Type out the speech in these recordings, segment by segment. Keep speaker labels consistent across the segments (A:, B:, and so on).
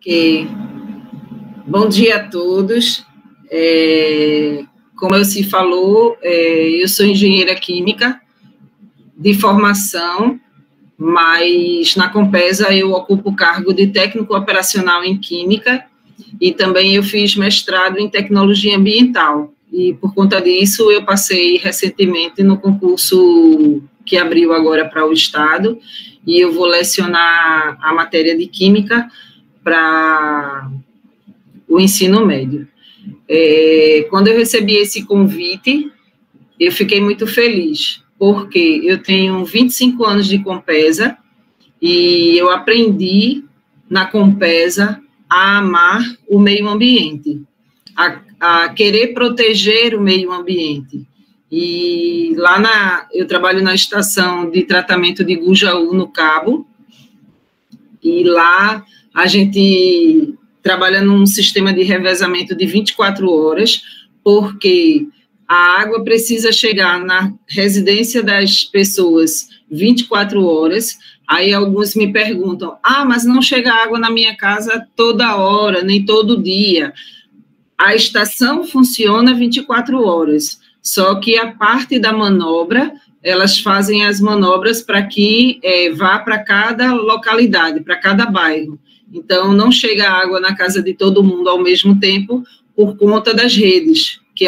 A: Ok. Bom dia a todos. Como eu se falou, eu sou engenheira química de formação, mas na Compesa eu ocupo o cargo de técnico operacional em química e também eu fiz mestrado em tecnologia ambiental. E por conta disso eu passei recentemente no concurso que abriu agora para o Estado e eu vou lecionar a matéria de química para o ensino médio. Quando eu recebi esse convite, eu fiquei muito feliz, porque eu tenho 25 anos de Compesa e eu aprendi na Compesa a amar o meio ambiente, a querer proteger o meio ambiente. E lá eu trabalho na estação de tratamento de Gujaú, no Cabo, e lá a gente trabalha num sistema de revezamento de 24 horas, porque a água precisa chegar na residência das pessoas 24 horas, aí alguns me perguntam, mas não chega água na minha casa toda hora, nem todo dia. A estação funciona 24 horas, só que a parte da manobra, elas fazem as manobras para que vá para cada localidade, para cada bairro. Então, não chega água na casa de todo mundo ao mesmo tempo por conta das redes, que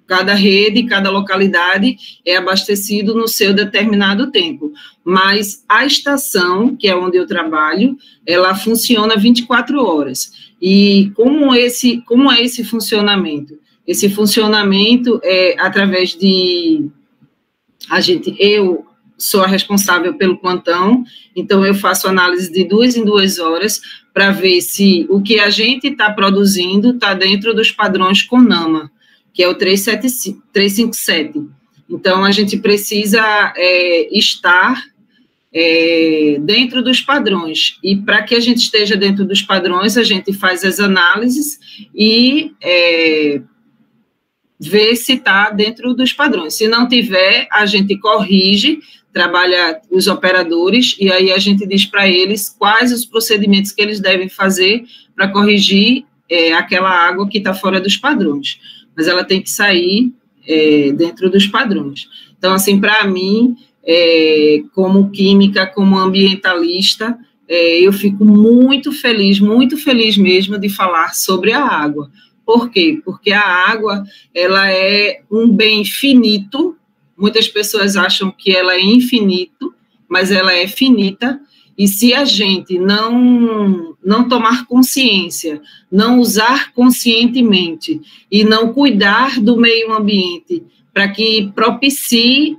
A: cada rede, cada localidade é abastecido no seu determinado tempo. Mas a estação, que é onde eu trabalho, ela funciona 24 horas. E como é esse funcionamento? Esse funcionamento é através de... Eu sou a responsável pelo plantão, então eu faço análise de 2 em 2 horas para ver se o que a gente está produzindo está dentro dos padrões CONAMA, que é o 357. Então, a gente precisa estar dentro dos padrões, e para que a gente esteja dentro dos padrões, a gente faz as análises e vê se está dentro dos padrões. Se não tiver, a gente corrige, trabalha os operadores, e aí a gente diz para eles quais os procedimentos que eles devem fazer para corrigir aquela água que está fora dos padrões. Mas ela tem que sair dentro dos padrões. Então, assim, para mim, como química, como ambientalista, eu fico muito feliz mesmo de falar sobre a água. Por quê? Porque a água, ela é um bem finito. Muitas pessoas acham que ela é infinito, mas ela é finita, e se a gente não tomar consciência, não usar conscientemente e não cuidar do meio ambiente para que propicie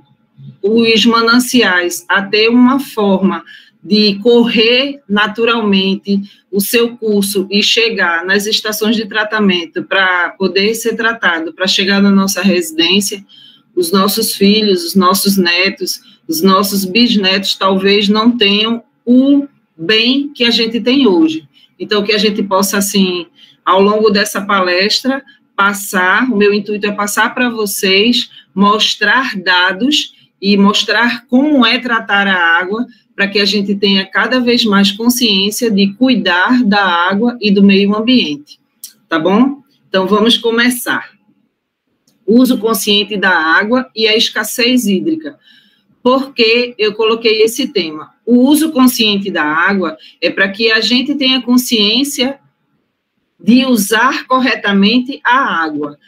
A: os mananciais a ter uma forma de correr naturalmente o seu curso e chegar nas estações de tratamento para poder ser tratado, para chegar na nossa residência, os nossos filhos, os nossos netos, os nossos bisnetos talvez não tenham o bem que a gente tem hoje. Então, que a gente possa, assim, ao longo dessa palestra, o meu intuito é passar para vocês, mostrar dados e mostrar como é tratar a água, para que a gente tenha cada vez mais consciência de cuidar da água e do meio ambiente. Tá bom? Então, vamos começar. Uso consciente da água e a escassez hídrica. Por que eu coloquei esse tema? O uso consciente da água é para que a gente tenha consciência de usar corretamente a água.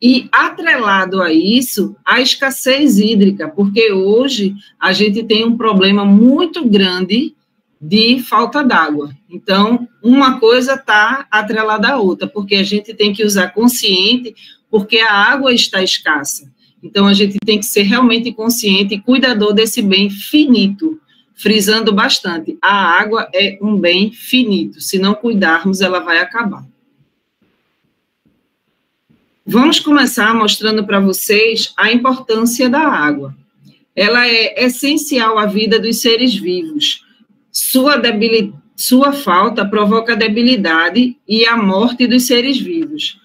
A: E, atrelado a isso, a escassez hídrica, porque hoje a gente tem um problema muito grande de falta d'água. Então, uma coisa está atrelada à outra, porque a gente tem que usar consciente, porque a água está escassa. Então, a gente tem que ser realmente consciente e cuidador desse bem finito, frisando bastante. A água é um bem finito. Se não cuidarmos, ela vai acabar. Vamos começar mostrando para vocês a importância da água. Ela é essencial à vida dos seres vivos. Sua falta provoca a debilidade e a morte dos seres vivos.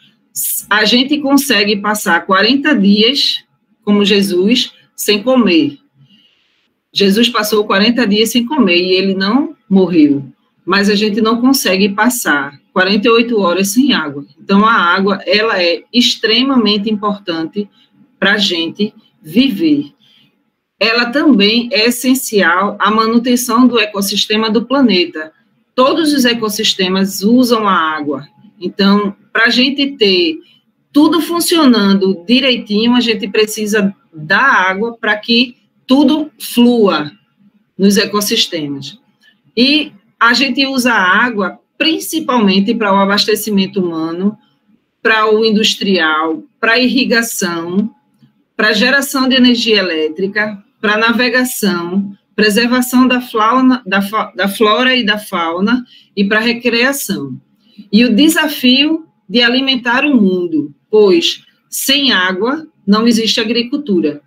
A: A gente consegue passar 40 dias, como Jesus, sem comer. Jesus passou 40 dias sem comer e ele não morreu. mas a gente não consegue passar 48 horas sem água. Então, a água, ela é extremamente importante para a gente viver. Ela também é essencial à manutenção do ecossistema do planeta. Todos os ecossistemas usam a água. Então, para a gente ter tudo funcionando direitinho, a gente precisa da água para que tudo flua nos ecossistemas. E a gente usa a água principalmente para o abastecimento humano, para o industrial, para a irrigação, para a geração de energia elétrica, para a navegação, preservação da flora e da fauna e para a recreação. E o desafio de alimentar o mundo, pois sem água não existe agricultura.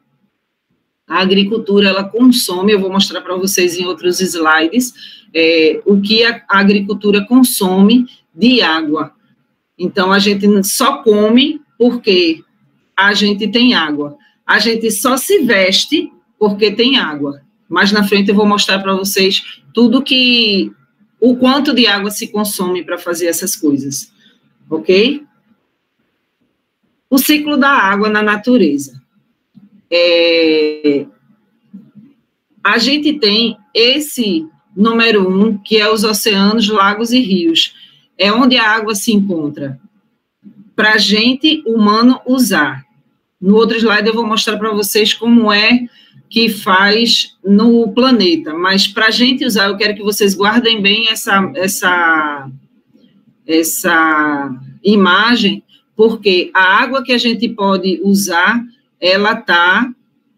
A: A agricultura, ela consome, eu vou mostrar para vocês em outros slides, o que a agricultura consome de água. Então, a gente só come porque a gente tem água. A gente só se veste porque tem água. Mais na frente eu vou mostrar para vocês o quanto de água se consome para fazer essas coisas. Ok? O ciclo da água na natureza. A gente tem esse número 1, que é os oceanos, lagos e rios. É onde a água se encontra. Para a gente, humano, usar. No outro slide eu vou mostrar para vocês como é que faz no planeta. Mas para a gente usar, eu quero que vocês guardem bem essa imagem, porque a água que a gente pode usar, ela está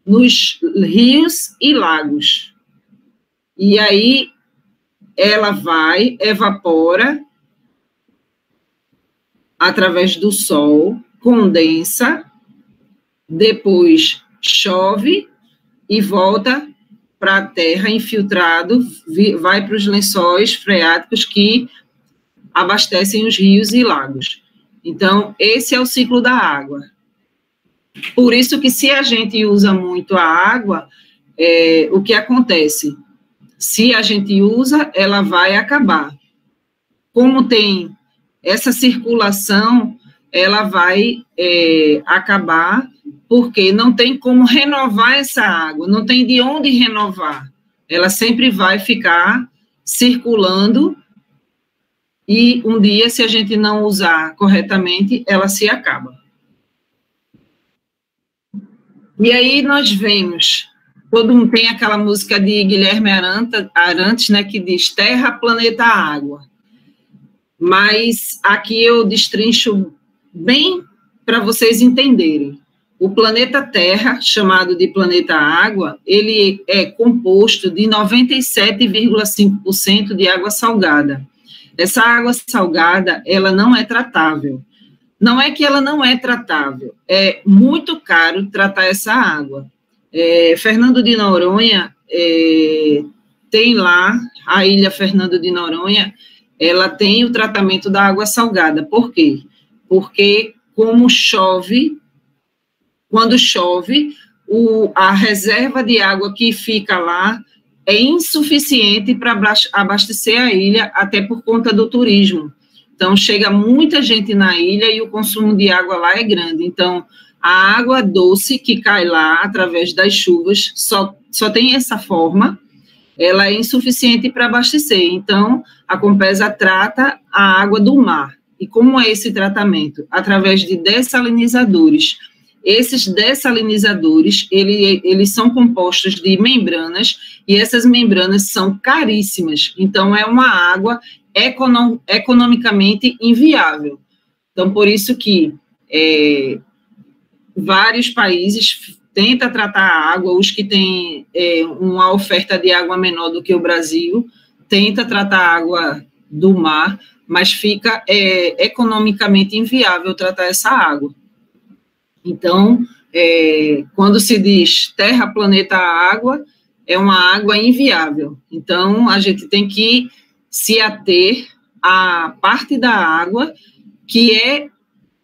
A: nos rios e lagos. E aí, ela evapora através do sol, condensa, depois chove e volta para a terra infiltrado, vai para os lençóis freáticos que abastecem os rios e lagos. Então, esse é o ciclo da água. Por isso que se a gente usa muito a água, o que acontece? Se a gente usa, ela vai acabar. Como tem essa circulação, ela vai acabar, porque não tem como renovar essa água, não tem de onde renovar. Ela sempre vai ficar circulando e um dia, se a gente não usar corretamente, ela se acaba. E aí nós vemos, todo mundo tem aquela música de Guilherme Arantes, né, que diz Terra, Planeta, Água. Mas aqui eu destrincho bem para vocês entenderem. O planeta Terra, chamado de planeta Água, ele é composto de 97,5% de água salgada. Essa água salgada, ela não é tratável. Não é que ela não é tratável, é muito caro tratar essa água. Fernando de Noronha, tem lá, a ilha Fernando de Noronha, ela tem o tratamento da água salgada. Por quê? Porque como chove, quando chove, a reserva de água que fica lá é insuficiente para abastecer a ilha, até por conta do turismo. Então, chega muita gente na ilha e o consumo de água lá é grande. Então, a água doce que cai lá através das chuvas só tem essa forma, ela é insuficiente para abastecer. Então, a Compesa trata a água do mar. E como é esse tratamento? Através de dessalinizadores. Esses dessalinizadores, eles são compostos de membranas, e essas membranas são caríssimas. Então, é uma água economicamente inviável. Então, por isso que vários países tentam tratar a água, os que têm uma oferta de água menor do que o Brasil, tenta tratar a água do mar, mas fica economicamente inviável tratar essa água. Então, quando se diz terra, planeta, água, é uma água inviável. Então, a gente tem que se ater à parte da água que é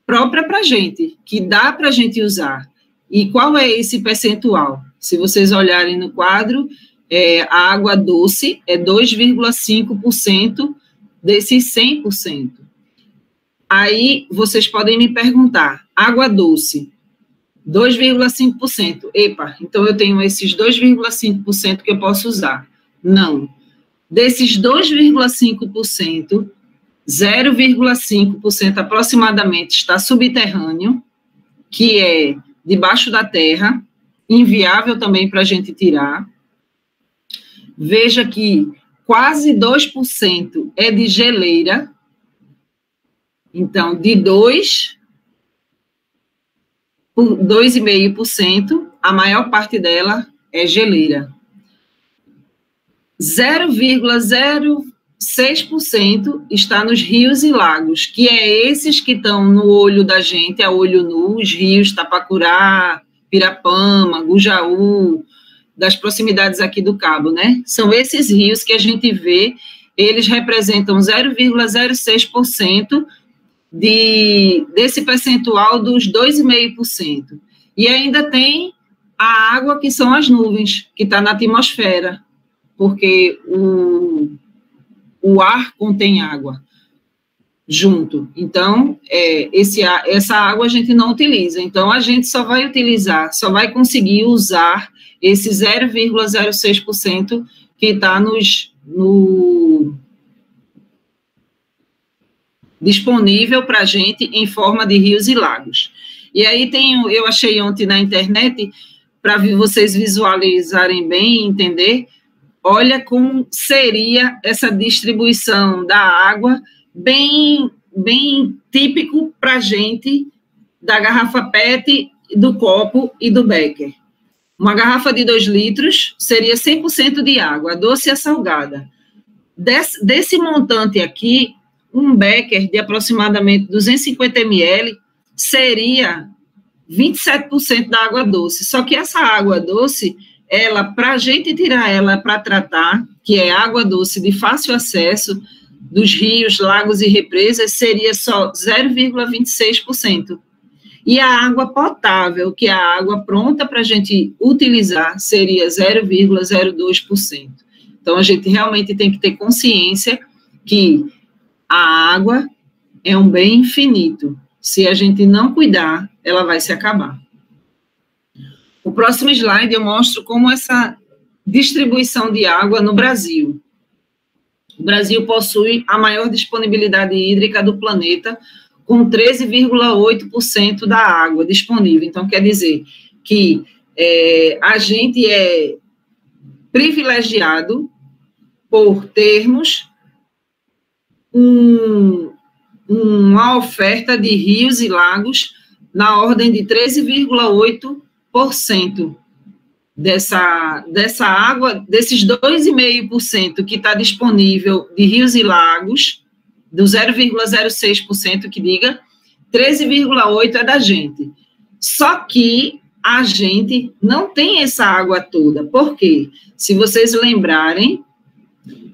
A: própria para a gente, que dá para a gente usar. E qual é esse percentual? Se vocês olharem no quadro, a água doce é 2,5% desses 100%. Aí, vocês podem me perguntar, água doce, 2,5%. Epa, então eu tenho esses 2,5% que eu posso usar. Não. Desses 2,5%, 0,5% aproximadamente está subterrâneo, que é debaixo da terra, inviável também para a gente tirar. Veja que quase 2% é de geleira. Então, de 2,5%, a maior parte dela é geleira. 0,06% está nos rios e lagos, que é esses que estão no olho da gente, a olho nu, os rios Tapacurá, Pirapama, Gujaú, das proximidades aqui do Cabo, né? São esses rios que a gente vê, eles representam 0,06% desse percentual dos 2,5%. E ainda tem a água, que são as nuvens, que está na atmosfera, porque o ar contém água junto. Então, essa água a gente não utiliza. Então, a gente só vai utilizar, só vai conseguir usar esse 0,06% que está disponível para a gente em forma de rios e lagos. E aí eu achei ontem na internet, para vocês visualizarem bem e entender, olha como seria essa distribuição da água, bem típico para a gente, da garrafa PET, do copo e do becker. Uma garrafa de 2 litros seria 100% de água, doce e salgada. Desse montante aqui, um becker de aproximadamente 250 ml seria 27% da água doce. Só que essa água doce, para a gente tirar ela para tratar, que é água doce de fácil acesso, dos rios, lagos e represas, seria só 0,26%. E a água potável, que é a água pronta para a gente utilizar, seria 0,02%. Então, a gente realmente tem que ter consciência que a água é um bem infinito. Se a gente não cuidar, ela vai se acabar. O próximo slide eu mostro como essa distribuição de água no Brasil. O Brasil possui a maior disponibilidade hídrica do planeta, com 13,8% da água disponível. Então, quer dizer que a gente é privilegiado por termos uma oferta de rios e lagos na ordem de 13,8% dessa água, desses 2,5% que está disponível de rios e lagos, do 0,06% que diga, 13,8% é da gente. Só que a gente não tem essa água toda. Por quê? Se vocês lembrarem,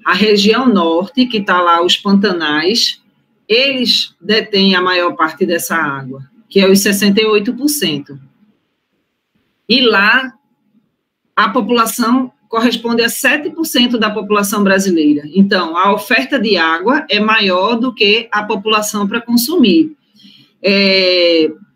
A: a região norte, que está lá os Pantanais, eles detêm a maior parte dessa água, que é os 68%. E lá, a população corresponde a 7% da população brasileira. Então, a oferta de água é maior do que a população para consumir.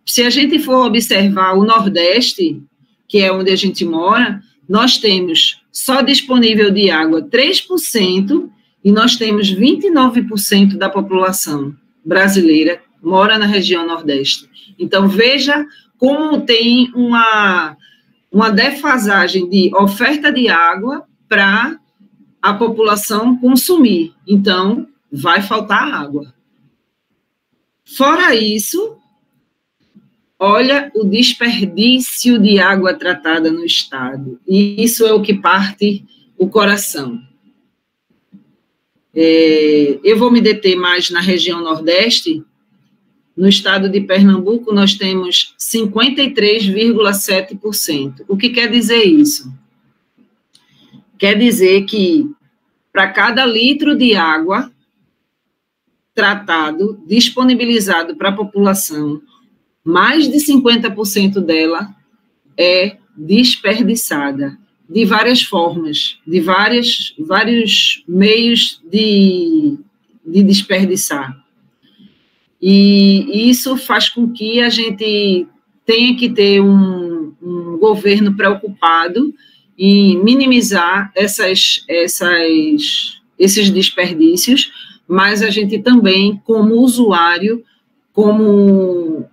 A: Se a gente for observar o Nordeste, que é onde a gente mora, nós temos só disponível de água 3% e nós temos 29% da população brasileira mora na região Nordeste. Então, veja como tem uma defasagem de oferta de água para a população consumir. Então, vai faltar água. Fora isso, olha o desperdício de água tratada no estado. E isso é o que parte o coração. Eu vou me deter mais na região Nordeste. No estado de Pernambuco, nós temos 53,7%. O que quer dizer isso? Quer dizer que, para cada litro de água tratado, disponibilizado para a população, mais de 50% dela é desperdiçada. de várias formas, de vários meios de desperdiçar. E isso faz com que a gente tenha que ter um governo preocupado em minimizar esses desperdícios, mas a gente também, como usuário, como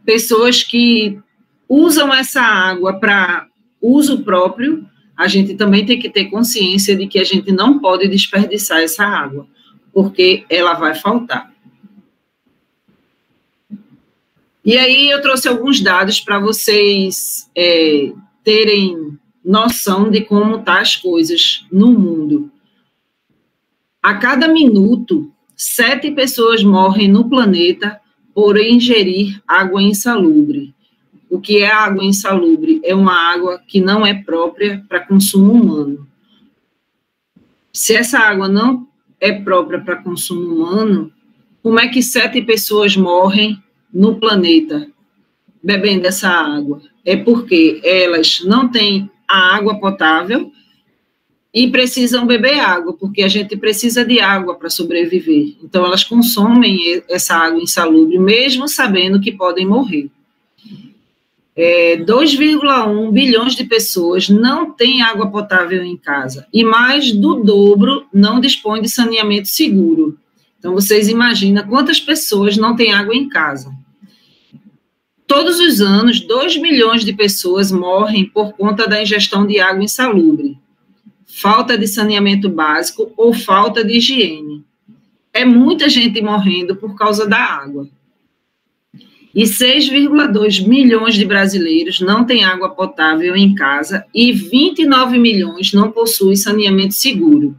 A: pessoas que usam essa água para uso próprio, a gente também tem que ter consciência de que a gente não pode desperdiçar essa água, porque ela vai faltar. E aí eu trouxe alguns dados para vocês terem noção de como estão as coisas no mundo. A cada minuto, 7 pessoas morrem no planeta por ingerir água insalubre. O que é água insalubre? É uma água que não é própria para consumo humano. Se essa água não é própria para consumo humano, como é que 7 pessoas morrem no planeta bebendo essa água? É porque elas não têm a água potável e precisam beber água, porque a gente precisa de água para sobreviver. Então, elas consomem essa água insalubre, mesmo sabendo que podem morrer. 2,1 bilhões de pessoas não têm água potável em casa, e mais do dobro não dispõem de saneamento seguro. Então, vocês imaginam quantas pessoas não têm água em casa. Todos os anos, 2 milhões de pessoas morrem por conta da ingestão de água insalubre, falta de saneamento básico ou falta de higiene. É muita gente morrendo por causa da água. E 6,2 milhões de brasileiros não têm água potável em casa e 29 milhões não possuem saneamento seguro.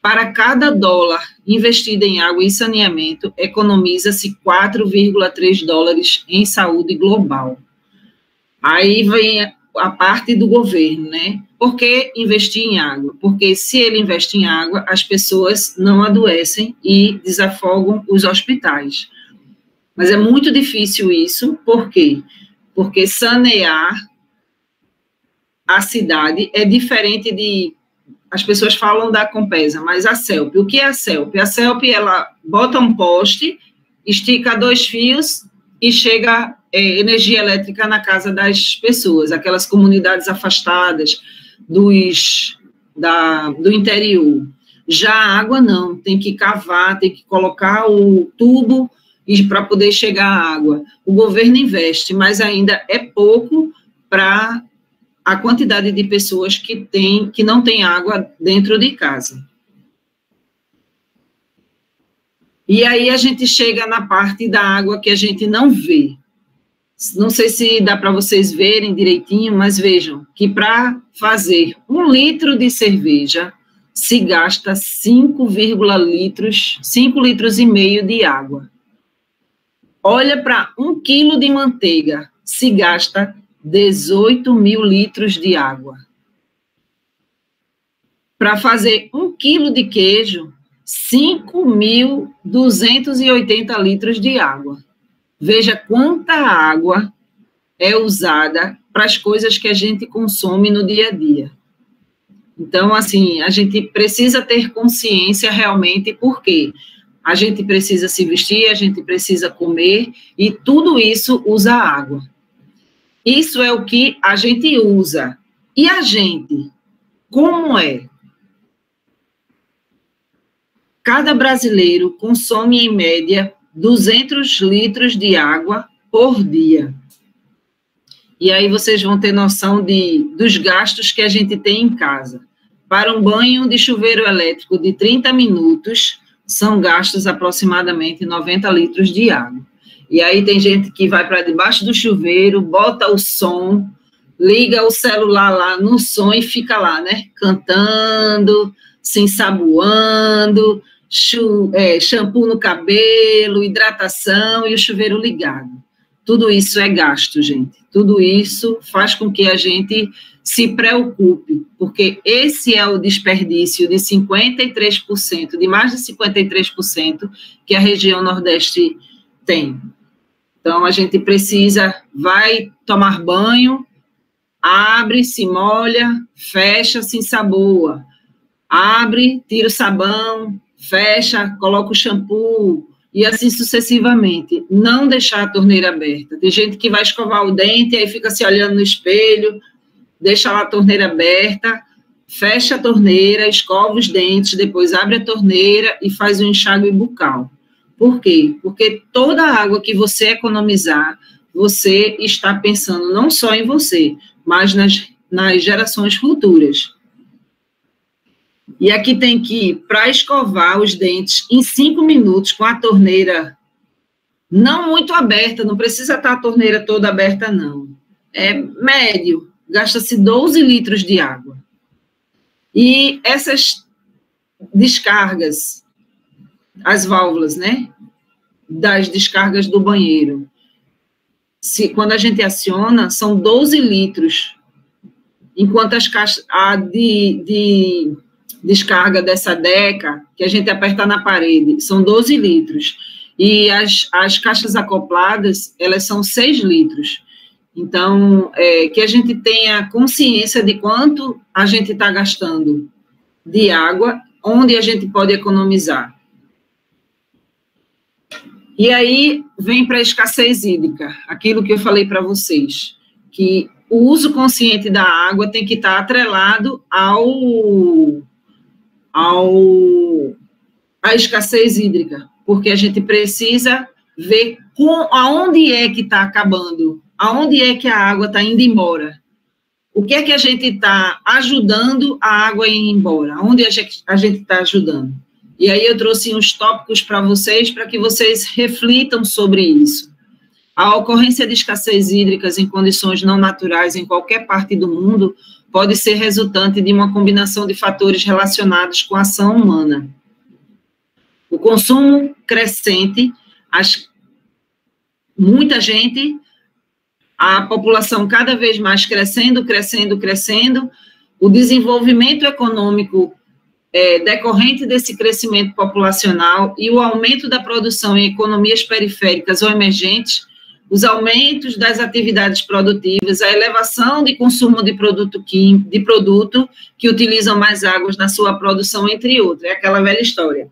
A: Para cada dólar investido em água e saneamento, economiza-se 4,3 dólares em saúde global. Aí vem a parte do governo, né? Por que investir em água? Porque se ele investe em água, as pessoas não adoecem e desafogam os hospitais. Mas é muito difícil isso, por quê? Porque sanear a cidade é diferente de... As pessoas falam da Compesa, mas a CELP, o que é a CELP? A CELP, ela bota um poste, estica 2 fios e chega energia elétrica na casa das pessoas, aquelas comunidades afastadas do interior. Já a água não, tem que cavar, tem que colocar o tubo para poder chegar a água. O governo investe, mas ainda é pouco para a quantidade de pessoas que não tem água dentro de casa. E aí a gente chega na parte da água que a gente não vê. Não sei se dá para vocês verem direitinho, mas vejam que para fazer 1 litro de cerveja se gasta 5 litros e meio de água. Olha para 1 quilo de manteiga, se gasta 18 mil litros de água. Para fazer 1 quilo de queijo, 5.280 litros de água. Veja quanta água é usada para as coisas que a gente consome no dia a dia. Então, assim, a gente precisa ter consciência realmente, porque a gente precisa se vestir, a gente precisa comer, e tudo isso usa água. Isso é o que a gente usa. E a gente, como é? Cada brasileiro consome, em média, 200 litros de água por dia. E aí vocês vão ter noção dos gastos que a gente tem em casa. Para um banho de chuveiro elétrico de 30 minutos, são gastos aproximadamente 90 litros de água. E aí tem gente que vai para debaixo do chuveiro, bota o som, liga o celular lá no som e fica lá, né? Cantando, se ensaboando, shampoo no cabelo, hidratação e o chuveiro ligado. Tudo isso é gasto, gente. Tudo isso faz com que a gente se preocupe, porque esse é o desperdício de 53%, de mais de 53% que a região Nordeste tem. Então, a gente precisa, vai tomar banho, Abre, se molha, fecha, se ensaboa. Abre, tira o sabão, fecha, coloca o shampoo, e assim sucessivamente. Não deixar a torneira aberta. Tem gente que vai escovar o dente, aí fica se olhando no espelho, deixa lá a torneira aberta, fecha a torneira, escova os dentes, depois abre a torneira e faz o enxágue bucal. Por quê? Porque toda a água que você economizar, você está pensando não só em você, mas nas gerações futuras. E aqui tem que, para escovar os dentes em 5 minutos, com a torneira não muito aberta, não precisa estar a torneira toda aberta, não. É médio, gasta-se 12 litros de água. E essas descargas, as válvulas, né, das descargas do banheiro, quando a gente aciona, são 12 litros, enquanto as caixas de descarga dessa Deca, que a gente aperta na parede, são 12 litros. E as caixas acopladas, elas são 6 litros. Então, que a gente tenha consciência de quanto a gente está gastando de água, onde a gente pode economizar. E aí vem para a escassez hídrica, aquilo que eu falei para vocês, que o uso consciente da água tem que estar atrelado à escassez hídrica, porque a gente precisa ver aonde é que está acabando, aonde é que a água está indo embora. O que é que a gente está ajudando a água a ir embora? Onde a gente está ajudando? E aí eu trouxe uns tópicos para vocês, para que vocês reflitam sobre isso. A ocorrência de escassez hídricas em condições não naturais em qualquer parte do mundo pode ser resultante de uma combinação de fatores relacionados com a ação humana. O consumo crescente, muita gente, a população cada vez mais crescendo, o desenvolvimento econômico decorrente desse crescimento populacional e o aumento da produção em economias periféricas ou emergentes, os aumentos das atividades produtivas, a elevação de consumo de produto que utilizam mais águas na sua produção, entre outros. É aquela velha história.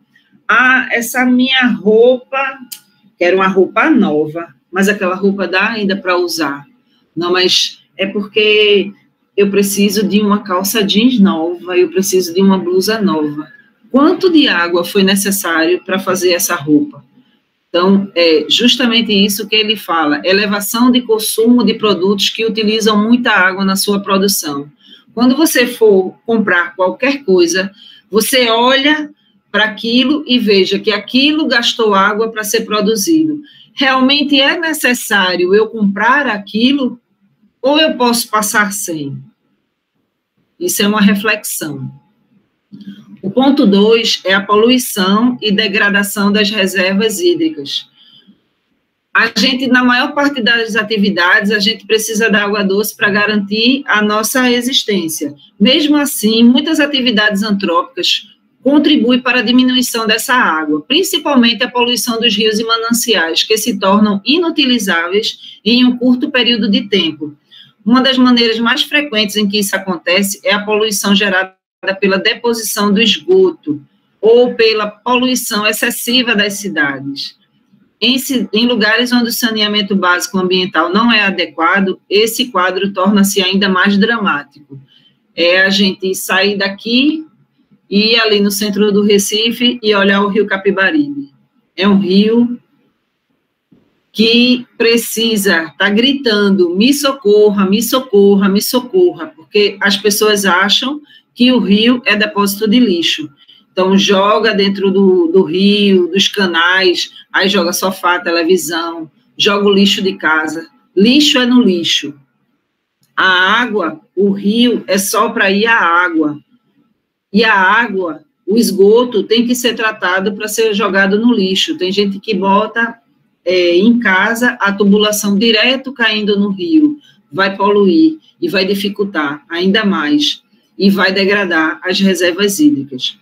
A: Ah, essa minha roupa, quero uma roupa nova, mas aquela roupa dá ainda para usar. Não, mas é porque eu preciso de uma calça jeans nova, eu preciso de uma blusa nova. Quanto de água foi necessário para fazer essa roupa? Então, é justamente isso que ele fala, elevação de consumo de produtos que utilizam muita água na sua produção. Quando você for comprar qualquer coisa, você olha para aquilo e veja que aquilo gastou água para ser produzido. Realmente é necessário eu comprar aquilo ou eu posso passar sem? Isso é uma reflexão. O ponto 2 é a poluição e degradação das reservas hídricas. A gente, na maior parte das atividades, a gente precisa da água doce para garantir a nossa existência. Mesmo assim, muitas atividades antrópicas contribuem para a diminuição dessa água, principalmente a poluição dos rios e mananciais, que se tornam inutilizáveis em um curto período de tempo. Uma das maneiras mais frequentes em que isso acontece é a poluição gerada pela deposição do esgoto ou pela poluição excessiva das cidades. Em lugares onde o saneamento básico ambiental não é adequado, esse quadro torna-se ainda mais dramático. É a gente sair daqui e ir ali no centro do Recife e olhar o rio Capibaribe. É um rio que precisa estar gritando, me socorra, me socorra, me socorra, porque as pessoas acham que o rio é depósito de lixo. Então, joga dentro do rio, dos canais, aí joga sofá, televisão, joga o lixo de casa. Lixo é no lixo. A água, o rio, é só para ir a água. E a água, o esgoto, tem que ser tratado para ser jogado no lixo. Tem gente que bota em casa a tubulação direto caindo no rio. Vai poluir e vai dificultar ainda mais. E vai degradar as reservas hídricas.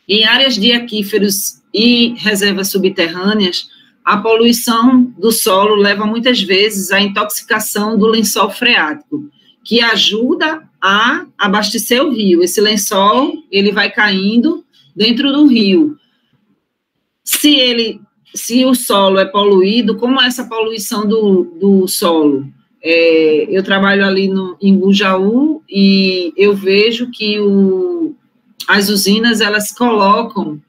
A: Em áreas de aquíferos e reservas subterrâneas, a poluição do solo leva muitas vezes à intoxicação do lençol freático, que ajuda a abastecer o rio. Esse lençol, ele vai caindo dentro do rio. Se o solo é poluído, como é essa poluição do solo? Eu trabalho ali em Bujaú e eu vejo que as usinas, elas colocam,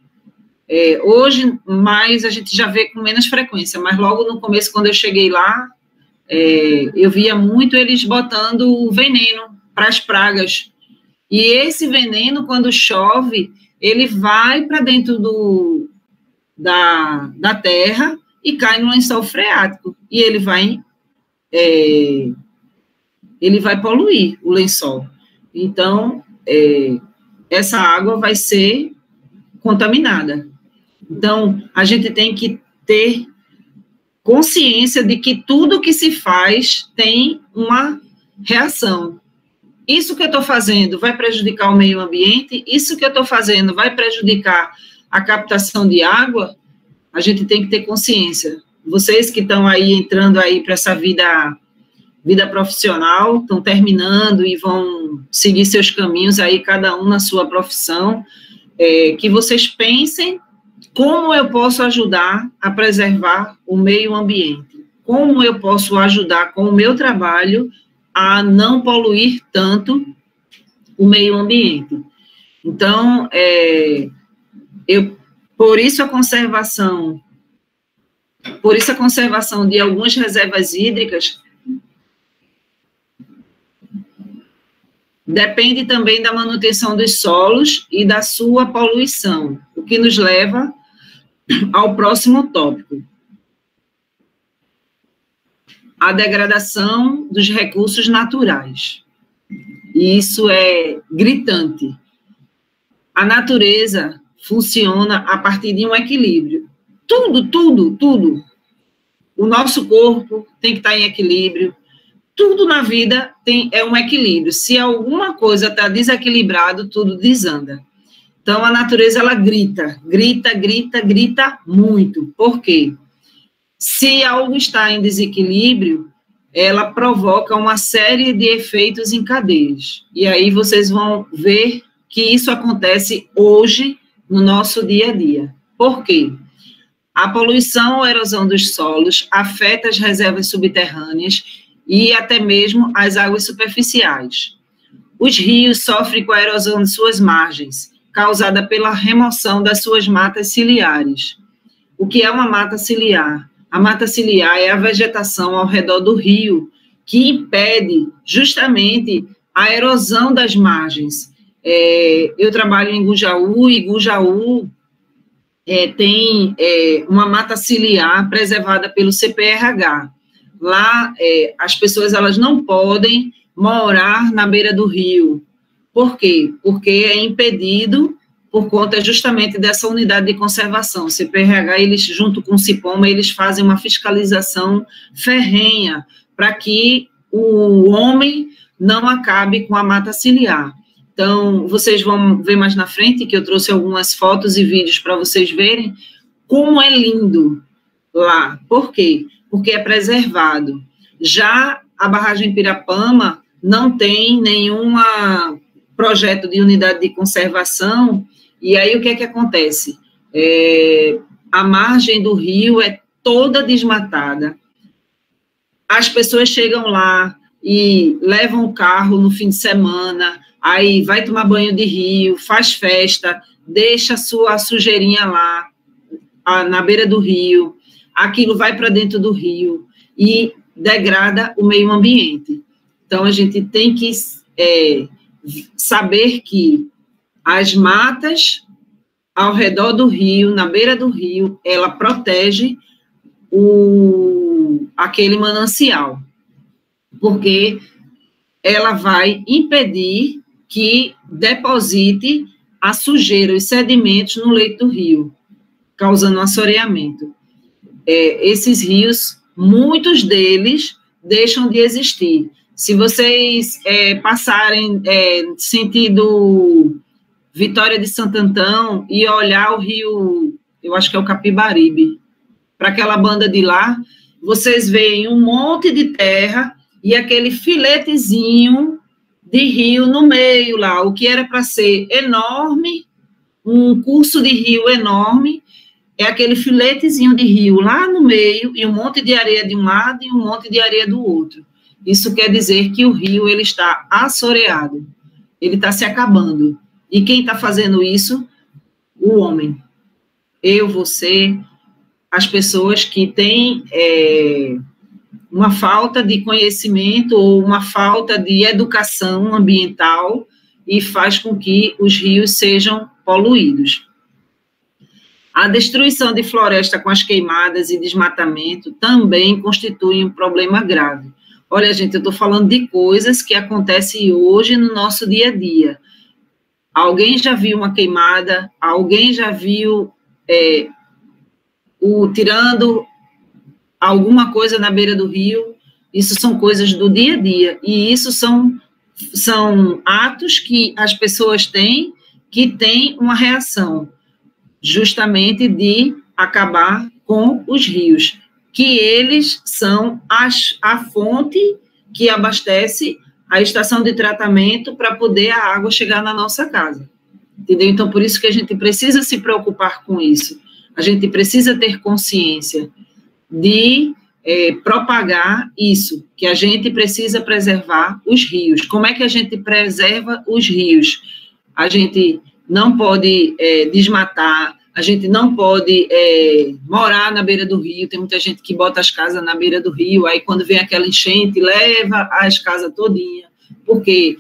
A: hoje mais a gente já vê com menos frequência, mas logo no começo, quando eu cheguei lá, eu via muito eles botando veneno para as pragas. E esse veneno, quando chove, ele vai para dentro da terra e cai no lençol freático. E ele vai poluir o lençol. Então, essa água vai ser contaminada. Então, a gente tem que ter consciência de que tudo que se faz tem uma reação. Isso que eu estou fazendo vai prejudicar o meio ambiente? Isso que eu estou fazendo vai prejudicar a captação de água? A gente tem que ter consciência. Vocês que estão aí entrando aí para essa vida profissional, estão terminando e vão seguir seus caminhos aí, cada um na sua profissão, que vocês pensem como eu posso ajudar a preservar o meio ambiente, como eu posso ajudar com o meu trabalho a não poluir tanto o meio ambiente. Então, por isso a conservação de algumas reservas hídricas depende também da manutenção dos solos e da sua poluição, o que nos leva ao próximo tópico: a degradação dos recursos naturais. E isso é gritante. A natureza funciona a partir de um equilíbrio. Tudo. O nosso corpo tem que estar em equilíbrio. Tudo na vida é um equilíbrio. Se alguma coisa está desequilibrado, tudo desanda. Então, a natureza, ela grita muito. Por quê? Se algo está em desequilíbrio, ela provoca uma série de efeitos em cadeias. E aí vocês vão ver que isso acontece hoje no nosso dia a dia. Por quê? A poluição ou erosão dos solos afeta as reservas subterrâneas e até mesmo as águas superficiais. Os rios sofrem com a erosão de suas margens, causada pela remoção das suas matas ciliares. O que é uma mata ciliar? A mata ciliar é a vegetação ao redor do rio, que impede justamente a erosão das margens. Eu trabalho em Bujaú, e Bujaú tem uma mata ciliar preservada pelo CPRH. Lá, as pessoas, elas não podem morar na beira do rio. Por quê? Porque é impedido por conta justamente dessa unidade de conservação. O CPRH, eles, junto com o CIPOMA, eles fazem uma fiscalização ferrenha para que o homem não acabe com a mata ciliar. Então, vocês vão ver mais na frente, que eu trouxe algumas fotos e vídeos para vocês verem como é lindo lá. Por quê? Porque é preservado. Já a barragem Pirapama não tem nenhum projeto de unidade de conservação, e aí o que é que acontece? A margem do rio é toda desmatada, as pessoas chegam lá e levam o carro no fim de semana, aí vai tomar banho de rio, faz festa, deixa a sua sujeirinha lá, na beira do rio, aquilo vai para dentro do rio e degrada o meio ambiente. Então, a gente tem que saber que as matas ao redor do rio, na beira do rio, ela protege aquele manancial, porque ela vai impedir que deposite a sujeira, os sedimentos no leito do rio, causando um assoreamento. Esses rios, muitos deles deixam de existir. Se vocês passarem sentido Vitória de Santo Antão e olhar o rio, eu acho que é o Capibaribe, para aquela banda de lá, vocês veem um monte de terra e aquele filetezinho de rio no meio lá, o que era para ser enorme, um curso de rio enorme, é aquele filetezinho de rio lá no meio e um monte de areia de um lado e um monte de areia do outro. Isso quer dizer que o rio ele está assoreado, ele está se acabando. E quem está fazendo isso? O homem. Eu, você, as pessoas que têm uma falta de conhecimento ou uma falta de educação ambiental e faz com que os rios sejam poluídos. A destruição de floresta com as queimadas e desmatamento também constitui um problema grave. Olha, gente, eu estou falando de coisas que acontecem hoje no nosso dia a dia. Alguém já viu uma queimada? Alguém já viu tirando alguma coisa na beira do rio? Isso são coisas do dia a dia. E isso são atos que as pessoas têm que têm uma reação, justamente de acabar com os rios, que eles são a fonte que abastece a estação de tratamento para poder a água chegar na nossa casa, entendeu? Então, por isso que a gente precisa se preocupar com isso, a gente precisa ter consciência de propagar isso, que a gente precisa preservar os rios. Como é que a gente preserva os rios? A gente não pode desmatar, a gente não pode morar na beira do rio, tem muita gente que bota as casas na beira do rio, aí quando vem aquela enchente, leva as casas todinha, porque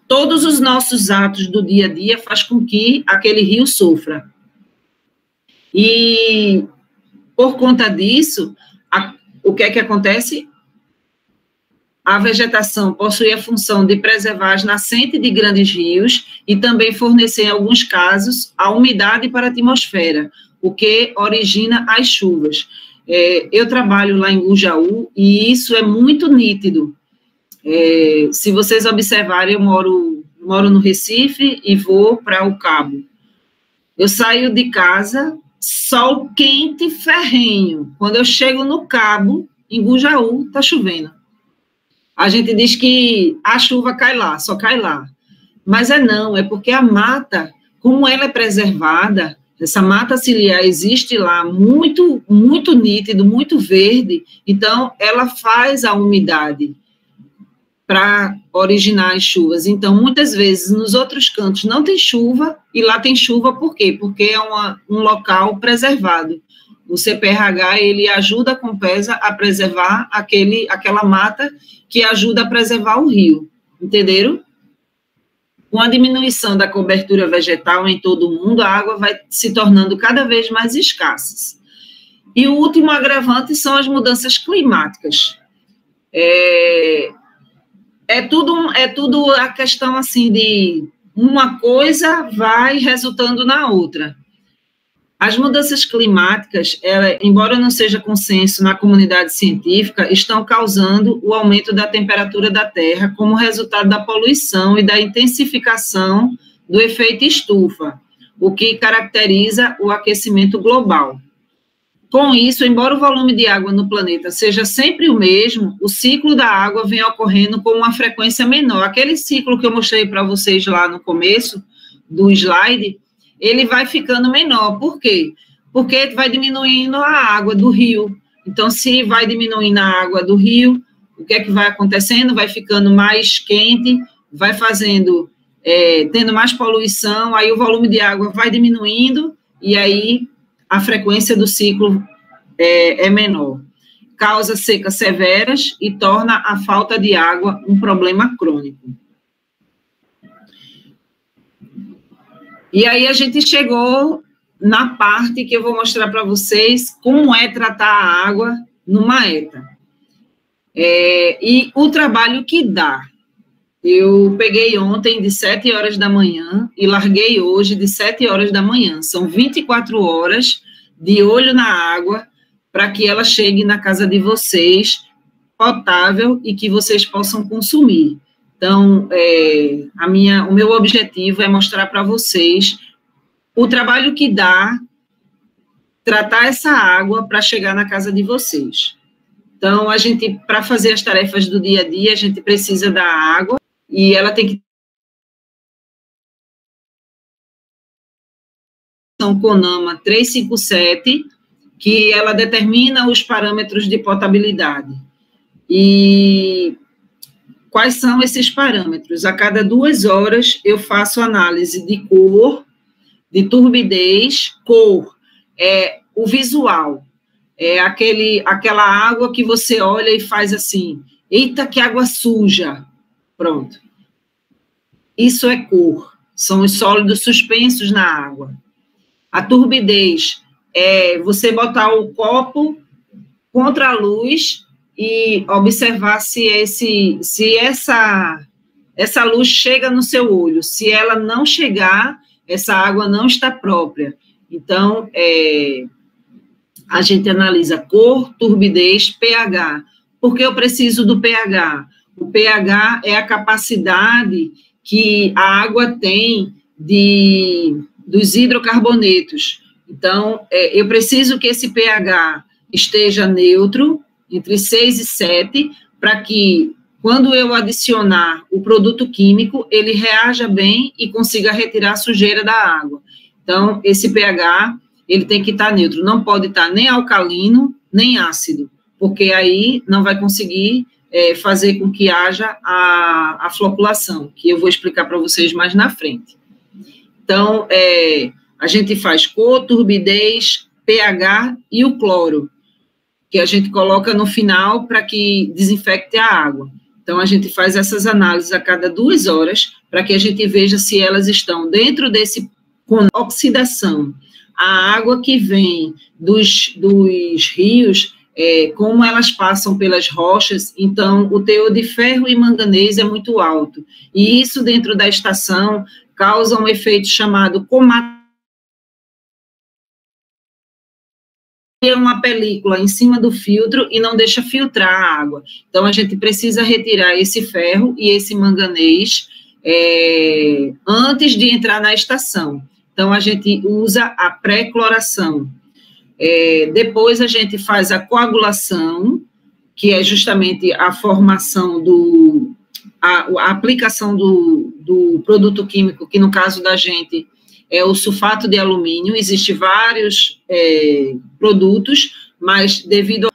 A: todos os nossos atos do dia a dia faz com que aquele rio sofra. E, por conta disso, o que é que acontece? A vegetação possui a função de preservar as nascentes de grandes rios e também fornecer, em alguns casos, a umidade para a atmosfera, o que origina as chuvas. Eu trabalho lá em Gujaú e isso é muito nítido. Se vocês observarem, eu moro no Recife e vou para o Cabo. Eu saio de casa, sol quente e ferrenho. Quando eu chego no Cabo, em Gujaú, está chovendo. A gente diz que a chuva cai lá, só cai lá. Mas não, é porque a mata, como ela é preservada, essa mata ciliar existe lá muito, muito nítido, muito verde, então ela faz a umidade para originar as chuvas. Então, muitas vezes, nos outros cantos não tem chuva, e lá tem chuva por quê? Porque é um local preservado. O CPRH, ele ajuda a Compesa a preservar aquela mata que ajuda a preservar o rio, entenderam? Com a diminuição da cobertura vegetal em todo o mundo, a água vai se tornando cada vez mais escassa. E o último agravante são as mudanças climáticas. É tudo a questão assim de uma coisa vai resultando na outra. As mudanças climáticas, embora não seja consenso na comunidade científica, estão causando o aumento da temperatura da Terra como resultado da poluição e da intensificação do efeito estufa, o que caracteriza o aquecimento global. Com isso, embora o volume de água no planeta seja sempre o mesmo, o ciclo da água vem ocorrendo com uma frequência menor. Aquele ciclo que eu mostrei para vocês lá no começo do slide, ele vai ficando menor. Por quê? Porque vai diminuindo a água do rio. Então, se vai diminuindo a água do rio, o que é que vai acontecendo? Vai ficando mais quente, vai tendo mais poluição, aí o volume de água vai diminuindo, e aí a frequência do ciclo é menor. Causa secas severas e torna a falta de água um problema crônico. E aí a gente chegou na parte que eu vou mostrar para vocês como é tratar a água numa ETA. E o trabalho que dá. Eu peguei ontem de 7 horas da manhã e larguei hoje de 7 horas da manhã. São 24 horas de olho na água para que ela chegue na casa de vocês potável e que vocês possam consumir. Então, o meu objetivo é mostrar para vocês o trabalho que dá tratar essa água para chegar na casa de vocês. Então, a gente, para fazer as tarefas do dia a dia, a gente precisa da água e ela tem que CONAMA 357, que ela determina os parâmetros de potabilidade. E quais são esses parâmetros? A cada 2 horas eu faço análise de cor, de turbidez. Cor é o visual, é aquela água que você olha e faz assim, eita, que água suja, pronto. Isso é cor, são os sólidos suspensos na água. A turbidez é você botar o copo contra a luz e observar se essa luz chega no seu olho. Se ela não chegar, essa água não está própria. Então, a gente analisa cor, turbidez, pH. Por que eu preciso do pH? O pH é a capacidade que a água tem dos hidrocarbonetos. Então, eu preciso que esse pH esteja neutro, entre 6 e 7, para que, quando eu adicionar o produto químico, ele reaja bem e consiga retirar a sujeira da água. Então, esse pH, ele tem que estar neutro, não pode estar nem alcalino, nem ácido, porque aí não vai conseguir fazer com que haja a floculação, que eu vou explicar para vocês mais na frente. Então, a gente faz cor, turbidez, pH e o cloro, que a gente coloca no final para que desinfecte a água. Então, a gente faz essas análises a cada 2 horas, para que a gente veja se elas estão dentro desse com oxidação. A água que vem dos rios, como elas passam pelas rochas, então, o teor de ferro e manganês é muito alto. E isso, dentro da estação, causa um efeito chamado uma película em cima do filtro e não deixa filtrar a água. Então, a gente precisa retirar esse ferro e esse manganês antes de entrar na estação. Então, a gente usa a pré-cloração. Depois, a gente faz a coagulação, que é justamente a formação a aplicação do produto químico, que no caso da gente é o sulfato de alumínio. Existem vários produtos, mas devido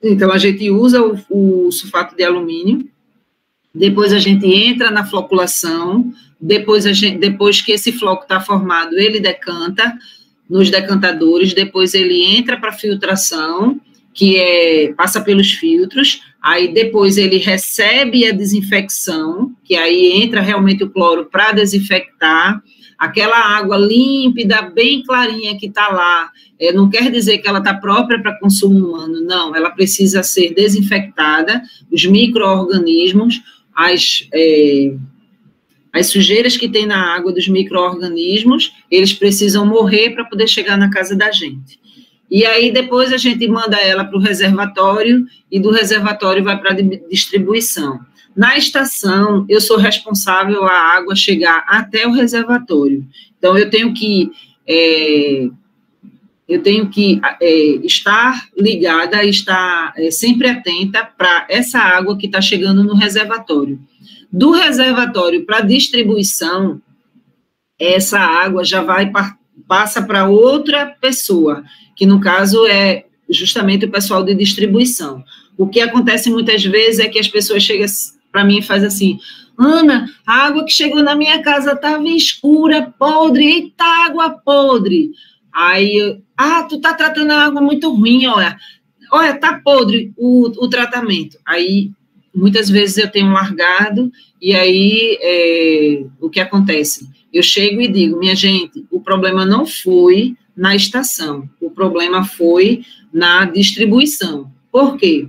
A: Então, a gente usa o sulfato de alumínio, depois a gente entra na floculação, depois que esse floco está formado, ele decanta nos decantadores, depois ele entra para filtração, que passa pelos filtros, aí depois ele recebe a desinfecção, que aí entra realmente o cloro para desinfectar, aquela água límpida, bem clarinha que está lá, não quer dizer que ela está própria para consumo humano, não, ela precisa ser desinfectada, os micro-organismos, as sujeiras que tem na água dos micro-organismos, eles precisam morrer para poder chegar na casa da gente. E aí, depois, a gente manda ela para o reservatório, e do reservatório vai para a distribuição. Na estação, eu sou responsável a água chegar até o reservatório. Então, eu tenho que estar ligada, estar sempre atenta para essa água que está chegando no reservatório. Do reservatório para a distribuição, essa água já passa para outra pessoa, que no caso é justamente o pessoal de distribuição. O que acontece muitas vezes é que as pessoas chegam para mim e fazem assim: Ana, a água que chegou na minha casa estava escura, podre, eita, água podre. Aí, tu tá tratando a água muito ruim, olha, tá podre o tratamento. Aí, muitas vezes eu tenho largado, e aí, o que acontece? Eu chego e digo, minha gente, o problema não foi na estação, o problema foi na distribuição. Por quê?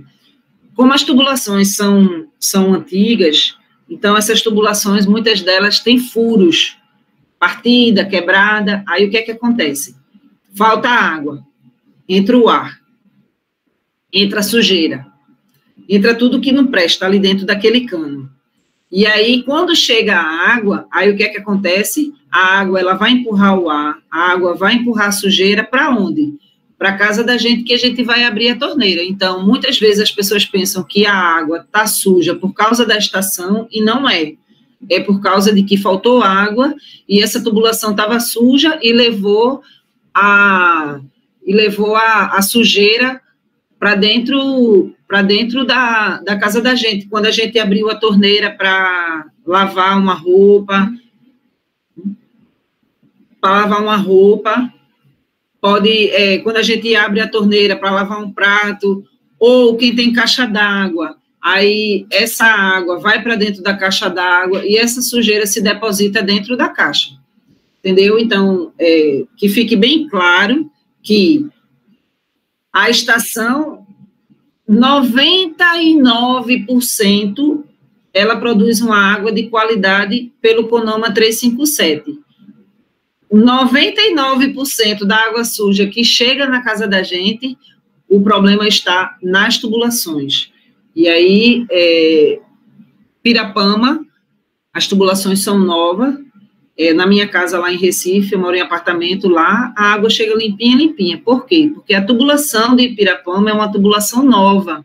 A: Como as tubulações são antigas, então essas tubulações, muitas delas têm furos, partida, quebrada, aí o que é que acontece? Falta água, entra o ar, entra a sujeira, entra tudo que não presta ali dentro daquele cano. E aí, quando chega a água, aí o que é que acontece? a água ela vai empurrar o ar, a água vai empurrar a sujeira para onde? Para a casa da gente, que a gente vai abrir a torneira. Então, muitas vezes as pessoas pensam que a água está suja por causa da estação, e não é. É por causa de que faltou água, e essa tubulação estava suja e levou a sujeira para dentro da casa da gente. Quando a gente abriu a torneira para lavar uma roupa, quando a gente abre a torneira para lavar um prato, ou quem tem caixa d'água, aí essa água vai para dentro da caixa d'água e essa sujeira se deposita dentro da caixa, entendeu? Então, que fique bem claro que a estação, 99%, ela produz uma água de qualidade pelo CONAMA 357. 99% da água suja que chega na casa da gente, o problema está nas tubulações. E aí, Pirapama, as tubulações são novas. Na minha casa lá em Recife, eu moro em apartamento lá, a água chega limpinha, limpinha. Por quê? Porque a tubulação de Pirapama é uma tubulação nova.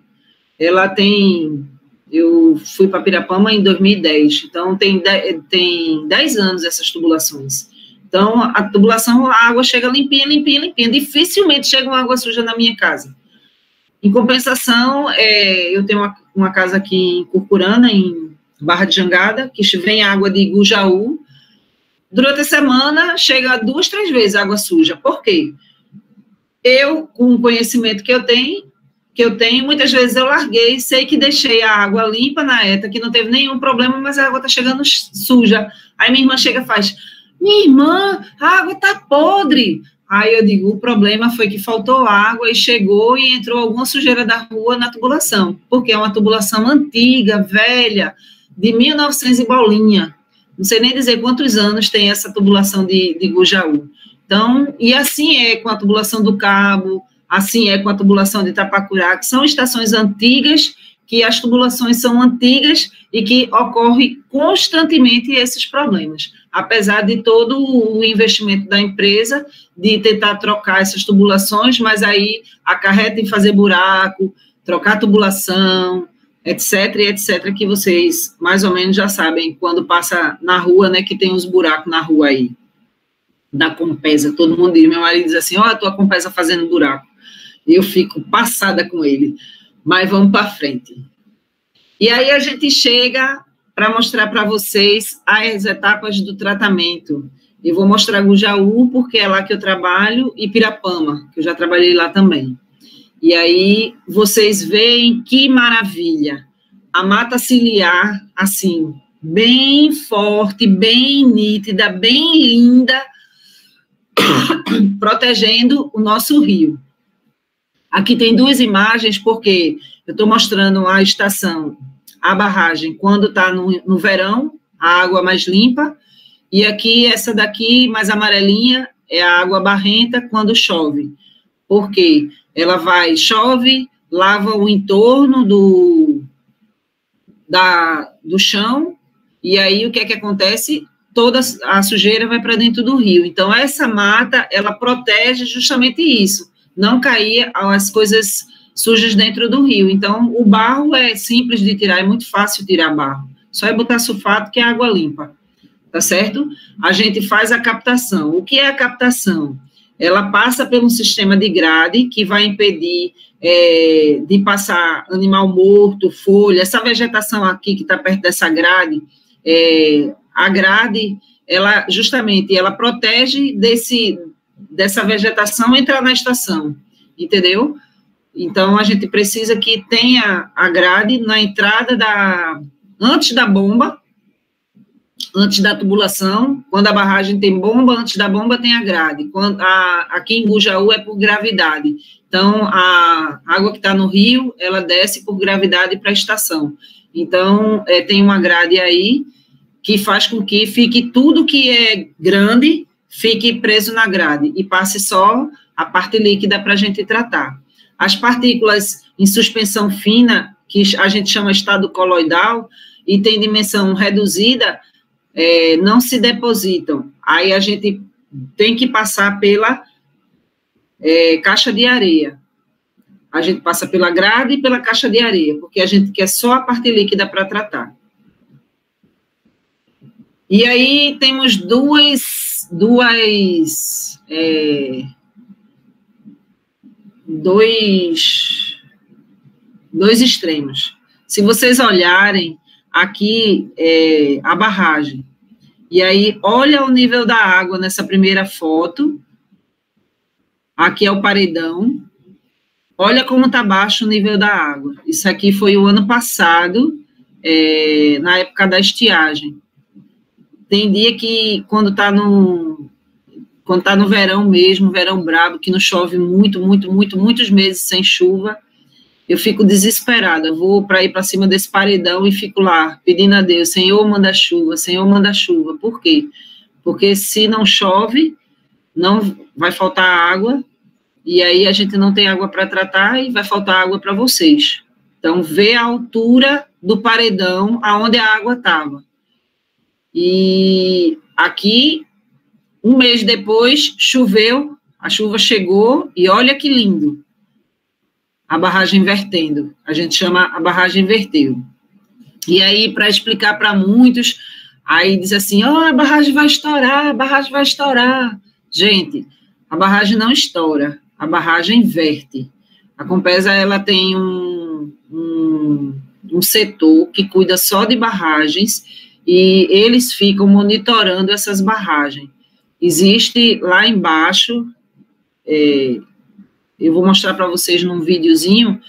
A: Ela tem... Eu fui para Pirapama em 2010, então tem 10 anos essas tubulações. Então, a tubulação, a água chega limpinha, limpinha, limpinha. Dificilmente chega uma água suja na minha casa. Em compensação, eu tenho uma casa aqui em Curcurana, em Barra de Jangada, que vem água de Igujaú. Durante a semana, chega 2, 3 vezes água suja. Por quê? Eu, com o conhecimento que eu tenho, muitas vezes eu larguei, sei que deixei a água limpa na ETA, que não teve nenhum problema, mas a água está chegando suja. Aí minha irmã chega e faz... Minha irmã, a água está podre. Aí eu digo, o problema foi que faltou água e chegou e entrou alguma sujeira da rua na tubulação, porque é uma tubulação antiga, velha, de 1900 e bolinha. Não sei nem dizer quantos anos tem essa tubulação de Igujaú. Então, e assim é com a tubulação do Cabo, assim é com a tubulação de Itapacurá, que são estações antigas, que as tubulações são antigas e que ocorrem constantemente esses problemas. Apesar de todo o investimento da empresa, de tentar trocar essas tubulações, mas aí acarreta em fazer buraco, trocar tubulação, etc, etc, que vocês mais ou menos já sabem, quando passa na rua, né, que tem uns buracos na rua aí, da Compesa, todo mundo diz, meu marido diz assim, ó, a tua Compesa fazendo buraco, e eu fico passada com ele, mas vamos para frente. E aí a gente chega para mostrar para vocês as etapas do tratamento. Eu vou mostrar Igujaú, porque é lá que eu trabalho, e Pirapama, que eu já trabalhei lá também. E aí vocês veem que maravilha. A mata ciliar, assim, bem forte, bem nítida, bem linda, protegendo o nosso rio. Aqui tem 2 imagens, porque eu estou mostrando a estação, a barragem, quando está no verão, a água mais limpa, e aqui, essa daqui, mais amarelinha, é a água barrenta quando chove. Por quê? Ela chove, lava o entorno do chão, e aí o que é que acontece? Toda a sujeira vai para dentro do rio. Então, essa mata, ela protege justamente isso, não cair as coisas sujas dentro do rio. Então, o barro é simples de tirar, é muito fácil tirar barro. Só é botar sulfato, que é água limpa, tá certo? A gente faz a captação. O que é a captação? Ela passa por um sistema de grade que vai impedir de passar animal morto, folha, essa vegetação aqui que está perto dessa grade, a grade, ela justamente, ela protege dessa vegetação entrar na estação, entendeu? Então, a gente precisa que tenha a grade na entrada antes da bomba, antes da tubulação. Quando a barragem tem bomba, antes da bomba tem a grade. Aqui em Igujaú é por gravidade. Então, a água que está no rio, ela desce por gravidade para a estação. Então, tem uma grade aí que faz com que fique tudo que é grande, fique preso na grade e passe só a parte líquida para a gente tratar. As partículas em suspensão fina, que a gente chama estado coloidal, e tem dimensão reduzida, não se depositam. Aí a gente tem que passar pela caixa de areia. A gente passa pela grade e pela caixa de areia, porque a gente quer só a parte líquida para tratar. E aí temos dois extremos. Se vocês olharem aqui a barragem, e aí olha o nível da água nessa primeira foto, aqui é o paredão, olha como está baixo o nível da água. Isso aqui foi o ano passado, na época da estiagem. Tem dia que, quando está no verão mesmo, verão brabo, que não chove muitos meses sem chuva, eu fico desesperada. Eu vou para ir para cima desse paredão e fico lá, pedindo a Deus, Senhor, manda chuva, Senhor, manda chuva. Por quê? Porque se não chove, não vai faltar água, e aí a gente não tem água para tratar e vai faltar água para vocês. Então, vê a altura do paredão aonde a água estava. E aqui, um mês depois, choveu, a chuva chegou, e olha que lindo, a barragem vertendo, a gente chama a barragem verteu. E aí, para explicar para muitos, aí diz assim, a barragem vai estourar, a barragem vai estourar. Gente, a barragem não estoura, a barragem verte. A Compesa, ela tem um setor que cuida só de barragens, e eles ficam monitorando essas barragens. Existe lá embaixo, eu vou mostrar para vocês num videozinho,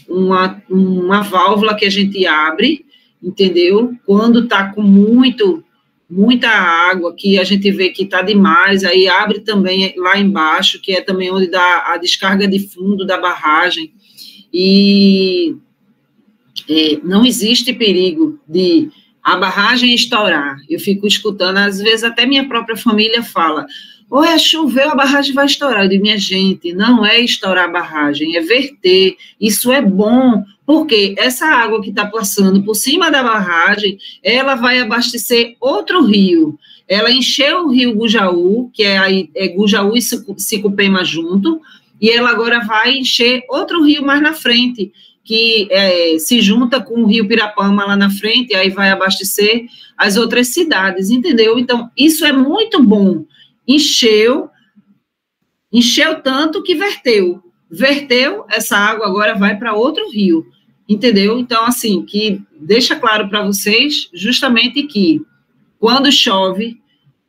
A: uma válvula que a gente abre, entendeu? Quando está com muita água, que a gente vê que está demais, aí abre também lá embaixo, que é também onde dá a descarga de fundo da barragem, e não existe perigo de a barragem estourar. Eu fico escutando, às vezes até minha própria família fala, choveu, a barragem vai estourar. Eu digo, minha gente, não é estourar a barragem, é verter. Isso é bom, porque essa água que está passando por cima da barragem, ela vai abastecer outro rio. Ela encheu o rio Gujaú, que é Gujaú e Sicupema junto, e ela agora vai encher outro rio mais na frente, que se junta com o rio Pirapama lá na frente, e aí vai abastecer as outras cidades, entendeu? Então, isso é muito bom. Encheu tanto que verteu, essa água agora vai para outro rio, entendeu? Então, assim, que deixa claro para vocês, justamente que, quando chove,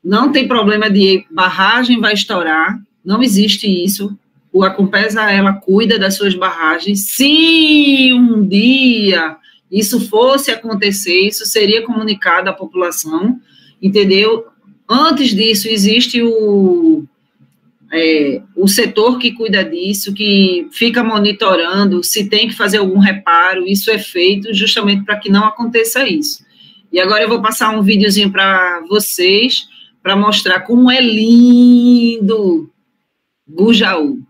A: não tem problema de barragem vai estourar, não existe isso. A Compesa, ela cuida das suas barragens. Se um dia isso fosse acontecer, isso seria comunicado à população, entendeu? Antes disso, existe o setor que cuida disso, que fica monitorando, se tem que fazer algum reparo, isso é feito justamente para que não aconteça isso. E agora eu vou passar um videozinho para vocês, para mostrar como é lindo Gujaú.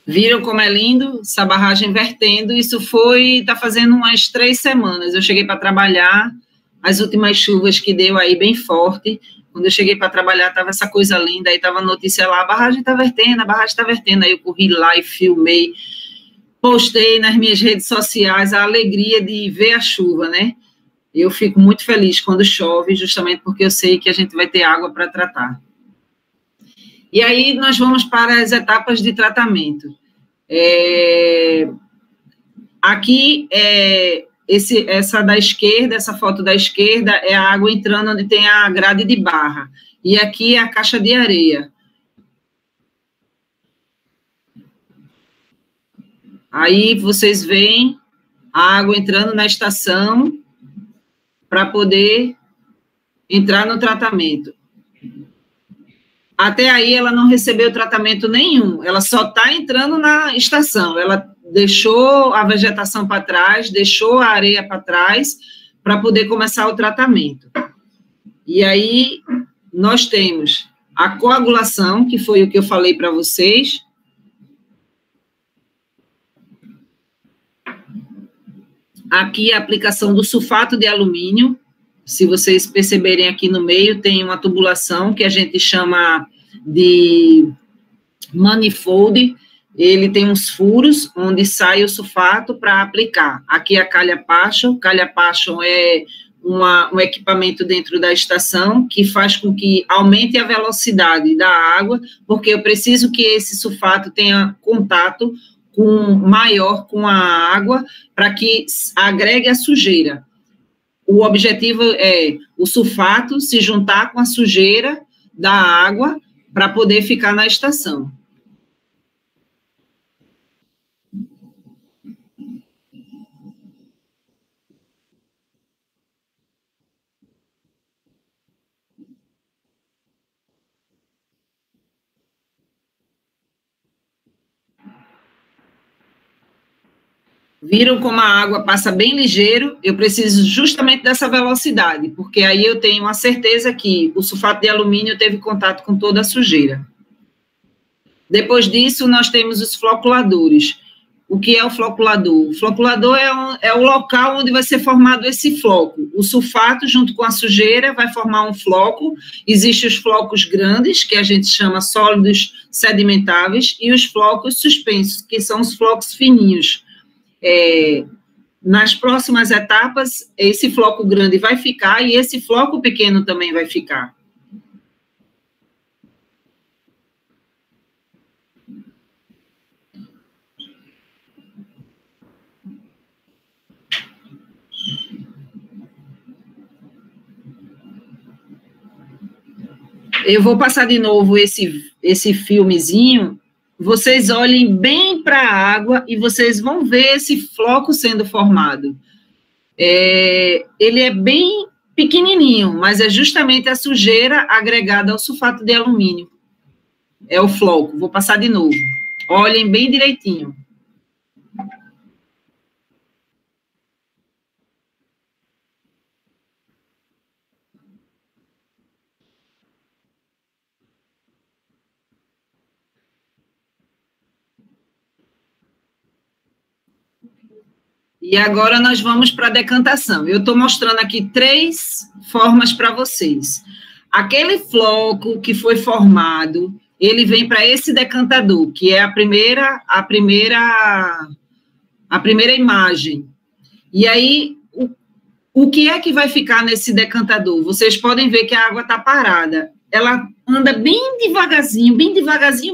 A: Viram como é lindo essa barragem vertendo? Isso está fazendo umas 3 semanas. Eu cheguei para trabalhar, as últimas chuvas que deu aí bem forte. Quando eu cheguei para trabalhar, estava essa coisa linda, aí estava a notícia lá, a barragem está vertendo, a barragem está vertendo. Aí eu corri lá e filmei, postei nas minhas redes sociais a alegria de ver a chuva, né? Eu fico muito feliz quando chove, justamente porque eu sei que a gente vai ter água para tratar. E aí nós vamos para as etapas de tratamento. Aqui, essa da esquerda, essa foto da esquerda, é a água entrando onde tem a grade de barra. E aqui é a caixa de areia. Aí vocês veem a água entrando na estação para poder entrar no tratamento. Até aí ela não recebeu tratamento nenhum, ela só está entrando na estação, ela deixou a vegetação para trás, deixou a areia para trás, para poder começar o tratamento. E aí nós temos a coagulação, que foi o que eu falei para vocês. Aqui a aplicação do sulfato de alumínio. Se vocês perceberem aqui no meio, tem uma tubulação que a gente chama de manifold. Ele tem uns furos onde sai o sulfato para aplicar. Aqui a calha passion. Calha passion é um equipamento dentro da estação que faz com que aumente a velocidade da água, porque eu preciso que esse sulfato tenha contato maior com a água para que agregue a sujeira. O objetivo é o sulfato se juntar com a sujeira da água para poder ficar na estação. Viram como a água passa bem ligeiro? Eu preciso justamente dessa velocidade, porque aí eu tenho a certeza que o sulfato de alumínio teve contato com toda a sujeira. Depois disso, nós temos os floculadores. O que é o floculador? O floculador é o local onde vai ser formado esse floco. O sulfato, junto com a sujeira, vai formar um floco. Existem os flocos grandes, que a gente chama sólidos sedimentáveis, e os flocos suspensos, que são os flocos fininhos. Nas próximas etapas, esse floco grande vai ficar e esse floco pequeno também vai ficar. Eu vou passar de novo esse filmezinho. Vocês olhem bem para a água e vocês vão ver esse floco sendo formado. Ele é bem pequenininho, mas é justamente a sujeira agregada ao sulfato de alumínio. É o floco. Vou passar de novo. Olhem bem direitinho. E agora nós vamos para a decantação. Eu estou mostrando aqui 3 formas para vocês. Aquele floco que foi formado, ele vem para esse decantador, que é a primeira imagem. E aí, o que é que vai ficar nesse decantador? Vocês podem ver que a água está parada. Ela anda bem devagarzinho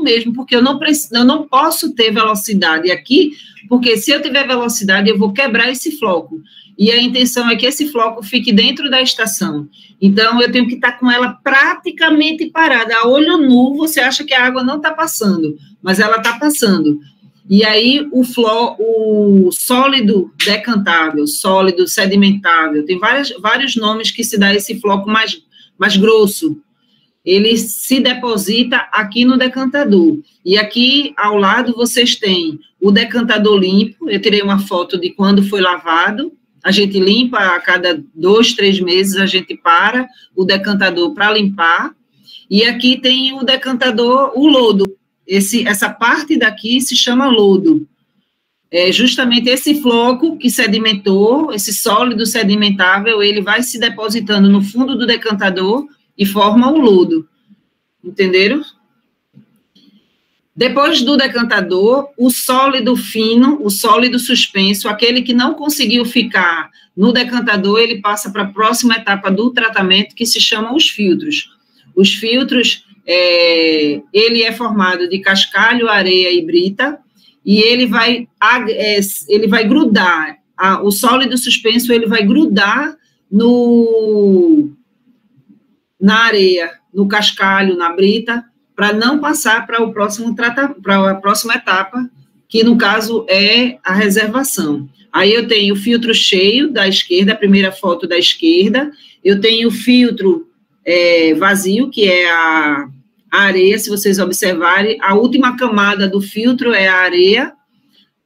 A: mesmo, porque eu não posso ter velocidade aqui, porque se eu tiver velocidade, eu vou quebrar esse floco. E a intenção é que esse floco fique dentro da estação. Então, eu tenho que estar com ela praticamente parada. A olho nu, você acha que a água não está passando, mas ela está passando. E aí, o sólido decantável, sólido sedimentável, tem vários nomes que se dá esse floco mais grosso. Ele se deposita aqui no decantador. E aqui, ao lado, vocês têm o decantador limpo. Eu tirei uma foto de quando foi lavado. A gente limpa a cada 2, 3 meses, a gente para o decantador para limpar. E aqui tem o decantador, o lodo. Essa parte daqui se chama lodo. É justamente esse floco que sedimentou, esse sólido sedimentável, ele vai se depositando no fundo do decantador e forma o lodo, entenderam? Depois do decantador, o sólido fino, o sólido suspenso, aquele que não conseguiu ficar no decantador, ele passa para a próxima etapa do tratamento, que se chama os filtros. Os filtros, ele é formado de cascalho, areia e brita, e ele vai grudar, o sólido suspenso, ele vai grudar na areia, no cascalho, na brita, para não passar para a próxima etapa, que no caso é a reservação. Aí eu tenho o filtro cheio da esquerda, a primeira foto da esquerda, eu tenho o filtro vazio, que é a areia, se vocês observarem, a última camada do filtro é a areia.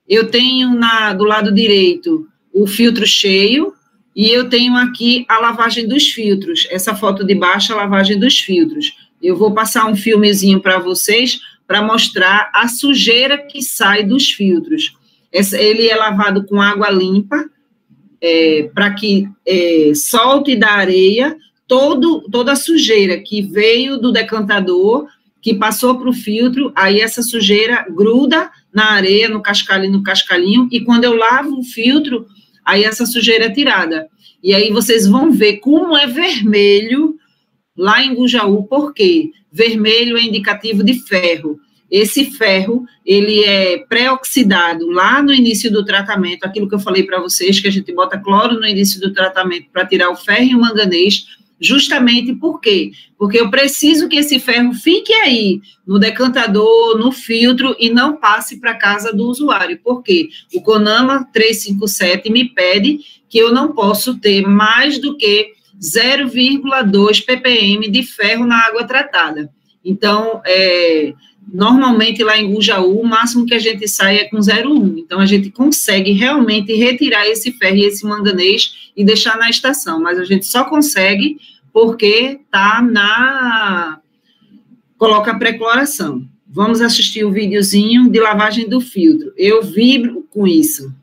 A: Eu tenho do lado direito o filtro cheio, e eu tenho aqui a lavagem dos filtros, essa foto de baixo, a lavagem dos filtros. Eu vou passar um filmezinho para vocês, para mostrar a sujeira que sai dos filtros. Ele é lavado com água limpa, para que solte da areia toda a sujeira que veio do decantador, que passou para o filtro, aí essa sujeira gruda na areia, no cascalhinho, e quando eu lavo o filtro, aí essa sujeira é tirada. E aí vocês vão ver como é vermelho lá em Bujaú. Por quê? Vermelho é indicativo de ferro. Esse ferro, ele é pré-oxidado lá no início do tratamento, aquilo que eu falei para vocês, que a gente bota cloro no início do tratamento para tirar o ferro e o manganês, justamente por quê? Porque eu preciso que esse ferro fique aí, no decantador, no filtro, e não passe para a casa do usuário. Por quê? O CONAMA 357 me pede que eu não posso ter mais do que 0,2 ppm de ferro na água tratada. Então, normalmente lá em Bujaú, o máximo que a gente sai é com 0,1. Então, a gente consegue realmente retirar esse ferro e esse manganês e deixar na estação, mas a gente só consegue porque coloca a pré-cloração. Vamos assistir o videozinho de lavagem do filtro. Eu vibro com isso.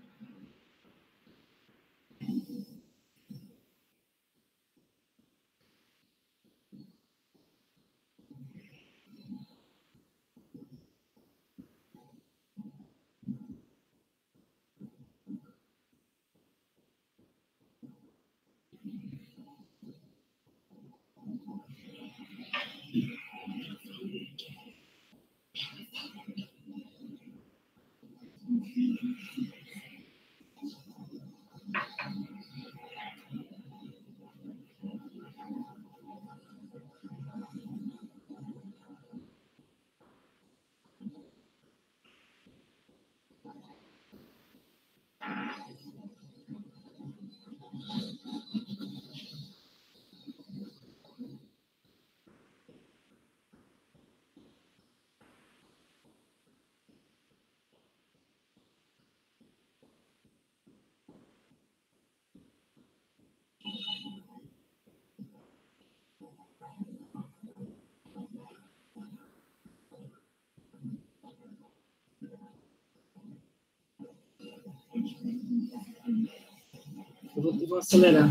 A: Eu vou acelerar.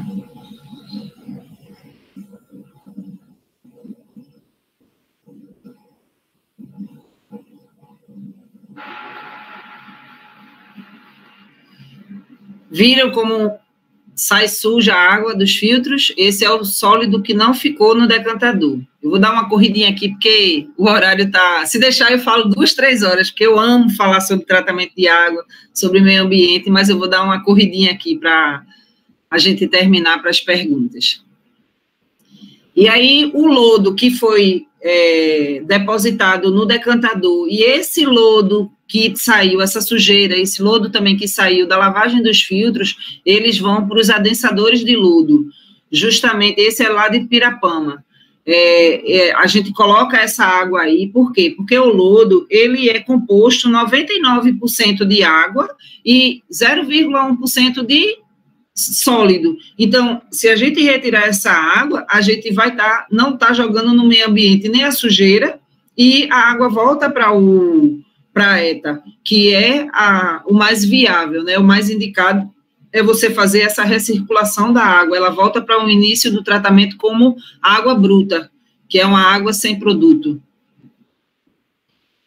A: Viram como sai suja a água dos filtros? Esse é o sólido que não ficou no decantador. Eu vou dar uma corridinha aqui, porque o horário está... Se deixar, eu falo 2, 3 horas, porque eu amo falar sobre tratamento de água, sobre meio ambiente, mas eu vou dar uma corridinha aqui para a gente terminar para as perguntas. E aí, o lodo que foi depositado no decantador, e esse lodo que saiu, essa sujeira, esse lodo também que saiu da lavagem dos filtros, eles vão para os adensadores de lodo. Justamente, esse é lá de Pirapama. A gente coloca essa água aí, por quê? Porque o lodo, ele é composto 99% de água e 0,1% de sólido. Então, se a gente retirar essa água, a gente vai não tá jogando no meio ambiente nem a sujeira, e a água volta para a ETA, que é o mais viável, né? O mais indicado é você fazer essa recirculação da água, ela volta para o início do tratamento como água bruta, que é uma água sem produto.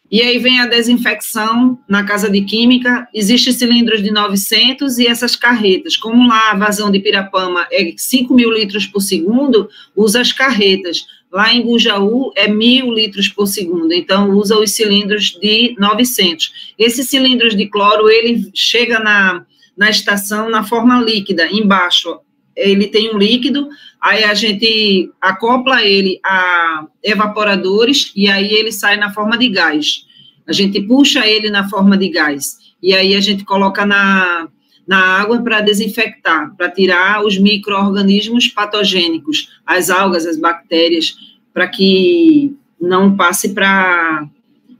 A: E aí vem a desinfecção na casa de química, existem cilindros de 900 e essas carretas, como lá a vazão de Pirapama é 5.000 litros por segundo, usa as carretas. Lá em Bujaú é 1.000 litros por segundo, então usa os cilindros de 900. Esses cilindros de cloro, ele chega na estação na forma líquida, embaixo ele tem um líquido, aí a gente acopla ele a evaporadores e aí ele sai na forma de gás. A gente puxa ele na forma de gás, e aí a gente coloca na água para desinfectar, para tirar os micro-organismos patogênicos, as algas, as bactérias, para que não passe para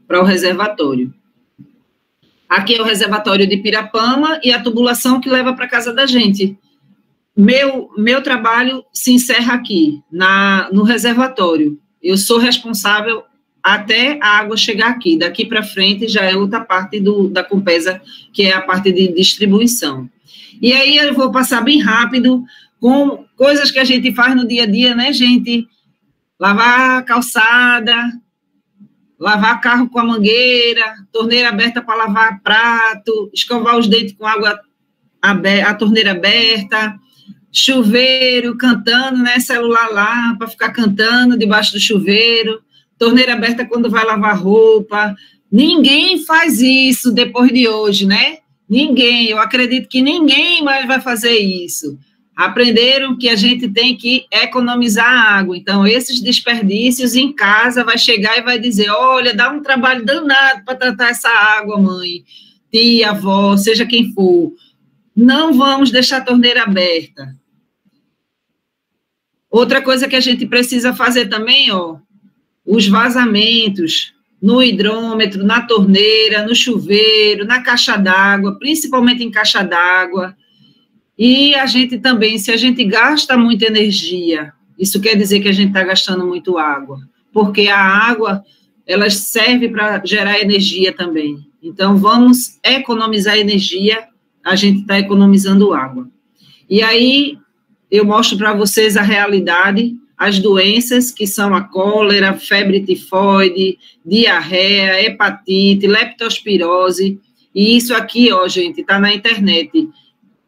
A: o reservatório. Aqui é o reservatório de Pirapama e a tubulação que leva para casa da gente. Meu trabalho se encerra aqui, no reservatório. Eu sou responsável até a água chegar aqui. Daqui para frente já é outra parte da Compesa, que é a parte de distribuição. E aí eu vou passar bem rápido com coisas que a gente faz no dia a dia, né, gente? Lavar a calçada, lavar carro com a mangueira, torneira aberta para lavar prato, escovar os dentes com água aberta, a torneira aberta, chuveiro cantando, né, celular lá para ficar cantando debaixo do chuveiro, torneira aberta quando vai lavar roupa. Ninguém faz isso depois de hoje, né? Ninguém, eu acredito que ninguém mais vai fazer isso. Aprenderam que a gente tem que economizar água, então esses desperdícios em casa vai chegar e vai dizer, olha, dá um trabalho danado para tratar essa água, mãe, tia, avó, seja quem for. Não vamos deixar a torneira aberta. Outra coisa que a gente precisa fazer também, ó, os vazamentos no hidrômetro, na torneira, no chuveiro, na caixa d'água, principalmente em caixa d'água. E a gente também, se a gente gasta muita energia, isso quer dizer que a gente está gastando muito água, porque a água, ela serve para gerar energia também. Então, vamos economizar energia, a gente está economizando água. E aí, eu mostro para vocês a realidade, as doenças que são a cólera, febre tifoide, diarreia, hepatite, leptospirose, e isso aqui, ó, gente, está na internet.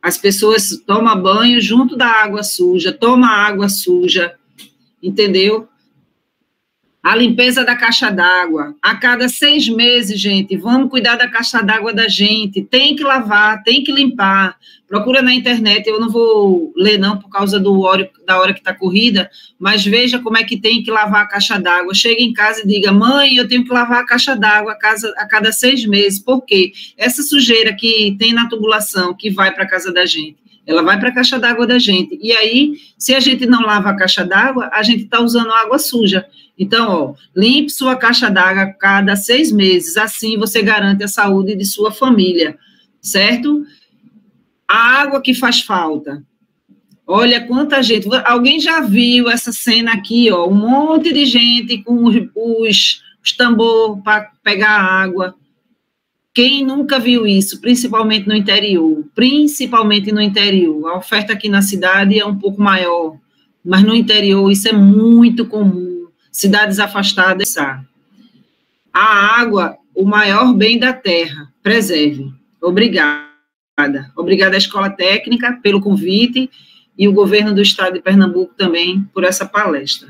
A: As pessoas tomam banho junto da água suja, tomam água suja, entendeu? A limpeza da caixa d'água. A cada 6 meses, gente, vamos cuidar da caixa d'água da gente. Tem que lavar, tem que limpar. Procura na internet, eu não vou ler não por causa da hora que está corrida, mas veja como é que tem que lavar a caixa d'água. Chega em casa e diga, mãe, eu tenho que lavar a caixa d'água a cada 6 meses. Por quê? Essa sujeira que tem na tubulação, que vai para a casa da gente, ela vai para a caixa d'água da gente. E aí, se a gente não lava a caixa d'água, a gente está usando água suja. Então, ó, limpe sua caixa d'água a cada 6 meses, assim você garante a saúde de sua família, certo? A água que faz falta. Olha quanta gente. Alguém já viu essa cena aqui, ó? Um monte de gente com os tambor para pegar água. Quem nunca viu isso, principalmente no interior? Principalmente no interior. A oferta aqui na cidade é um pouco maior, mas no interior isso é muito comum. Cidades afastadas. A água, o maior bem da terra. Preserve. Obrigada. Obrigada à Escola Técnica pelo convite e o governo do estado de Pernambuco também por essa palestra.